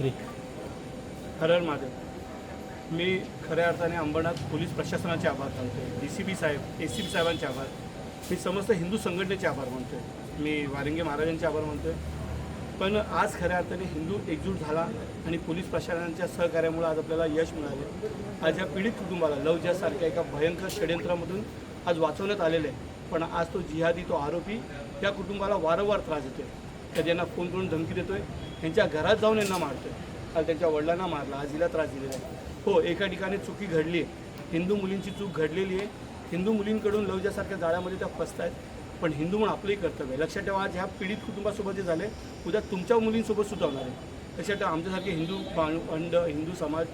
मंत्री हर हर महादेव। मी खऱ्या अर्थाने अंबरनाथ पोलीस प्रशासनाचे आभार मानतो, DCP साहेब, ACP साहेबांचे आभार, मी समस्त हिंदू संघटनेचे आभार मानतो, मी वारिंगे महाराजांचे आभार मानतो। पण आज खऱ्या अर्थाने हिंदू एकजूट झाला आणि पोलीस प्रशासनाच्या सहकार्यामुळे आज आपल्याला यश मिळाले। आज या पीडित कुटुंबाला लवजासारख्या एका भयंकर षड्यंत्रामधून आज वाचवण्यात आलेलं आहे। पण आज तो जिहादी, तो आरोपी या कुटुंबाला वारंवार त्रास देतोय, कधी यांना फोन करून धमकी देतोय, यांच्या घरात जाऊन यांना मारतोय। आज त्यांच्या वडिलांना मारला, आज हिला त्रास दिलेला आहे। हो, एका ठिकाणी चुकी घडली आहे, हिंदू मुलींची चूक घडलेली आहे, हिंदू मुलींकडून लवजासारख्या जाळ्यामध्ये त्या फसत आहेत। पण हिंदू म्हणून आपलंही कर्तव्य आहे। लक्षात ठेवा, आज ह्या पीडित कुटुंबासोबत जे झाले, उद्या तुमच्या मुलींसोबत सुद्धा होणार आहे। लक्षात ठेवा, आमच्यासारखे हिंदू बंड, हिंदू समाज,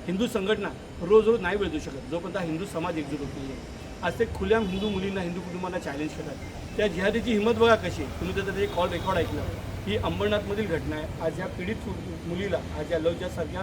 हिंदू संघटना रोज रोज नाही वेळ देऊ शकत जोपर्यंत हिंदू समाज एकजूट होत नाही आहे। आज ते खुल्याम हिंदू मुलींना, हिंदू कुटुंबांना चॅलेंज करतात। त्या जिहादीची हिंमत बघा कशी आहे। तुम्ही त्याचं एक कॉल रेकॉर्ड ऐकलं, ही अंबरनाथमधील घटना आहे। आज या पीडित मुलीला, आज या लवजासारख्या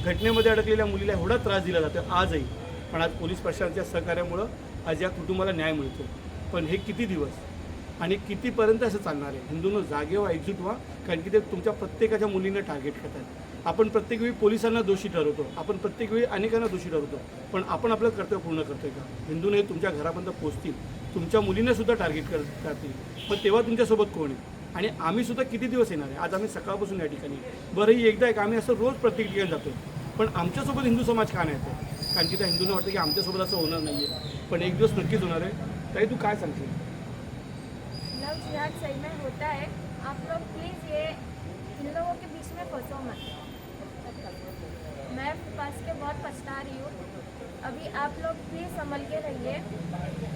घटनेमध्ये अडकलेल्या मुलीला एवढा त्रास दिला जातो आजही। पण आज पोलीस प्रशासनाच्या सहकार्यामुळं आज या कुटुंबाला न्याय मिळतो। पण हे किती दिवस आणि कितीपर्यंत असं चालणार आहे? हिंदूंनो जागे व्हा, एकजूट व्हा, कारण की ते तुमच्या प्रत्येकाच्या मुलींना टार्गेट करतात। आपण प्रत्येक वेळी पोलिसांना दोषी ठरवतो, आपण प्रत्येक वेळी अनेकांना दोषी ठरवतो, पण आपण आपलं कर्तव्य पूर्ण करतोय का? हिंदूने हे तुमच्या घरापर्यंत पोहोचतील, तुमच्या मुलींना सुद्धा टार्गेट करतील, पण तेव्हा तुमच्यासोबत कोण आहे? आणि आम्ही सुद्धा किती दिवस येणार आहे? आज आम्ही सकाळपासून या ठिकाणी, बरंही एकदा एक आम्ही असं रोज प्रत्येक ठिकाणी जातो, पण आमच्यासोबत हिंदू समाज का नाही येतो? कारण की त्या हिंदूंना वाटतं की आमच्यासोबत असं होणार नाही आहे, पण एक दिवस नक्कीच होणार आहे। ताई, तू काय सांगशील? लव जिहाद सही में होता है, आप लोग प्लीज़ ये इन लोगों के बीच में फंसो मत। मैं फंस के बहुत पछता रही हूँ। अभी आप लोग प्लीज़ संभल के रहिए।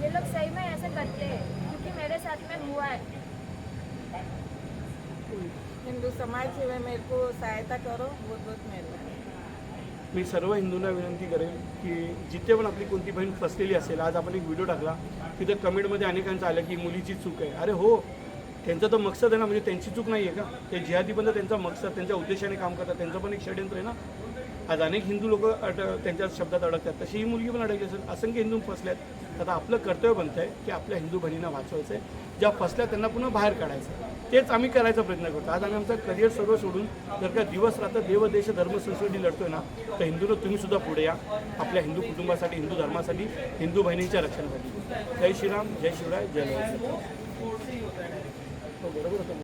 ये लोग सही में ऐसे करते हैं, क्योंकि मेरे साथ में हुआ है। हिंदू समाज है, मेरे को सहायता करो, बहुत बहुत मेहरबानी। मी सर्व हिंदूंना विनंती करेन की जिथे पण आपली कोणती बहीण फसलेली असेल, आज आपण एक व्हिडिओ टाकला, तिथे कमेंटमध्ये अनेकांचं आलं की मुलीची चूक आहे। अरे हो, त्यांचा तर मकसद आहे ना, म्हणजे त्यांची चूक नाही आहे का? ते जिहादी पण त्यांचा मकसद, त्यांच्या उद्देशाने काम करतात, त्यांचं पण एक षड्यंत्र आहे ना। आज अनेक हिंदू लोक त्यांच्या शब्दात अडकतात, तशी ही मुलगी पण अडकली असेल, असंख्य हिंदू फसल्यात। आता आपलं कर्तव्य बनतं आहे की आपल्या हिंदू बहिणींना वाचवायचं आहे, ज्या फसल्या त्यांना पुन्हा बाहेर काढायचं। तेच आम्ही करायचा प्रयत्न करतो। आज आम्ही आमचं करिअर सर्व सोडून जर का दिवस रात्र देव, देश, धर्म, संस्कृती लढतोय ना, तर हिंदूनं तुम्ही सुद्धा पुढे या, आपल्या हिंदू कुटुंबासाठी, हिंदू धर्मासाठी, हिंदू बहिणींच्या रक्षणासाठी। जय श्रीराम, जय शिवराय, जय महाराज। बरोबर होतं।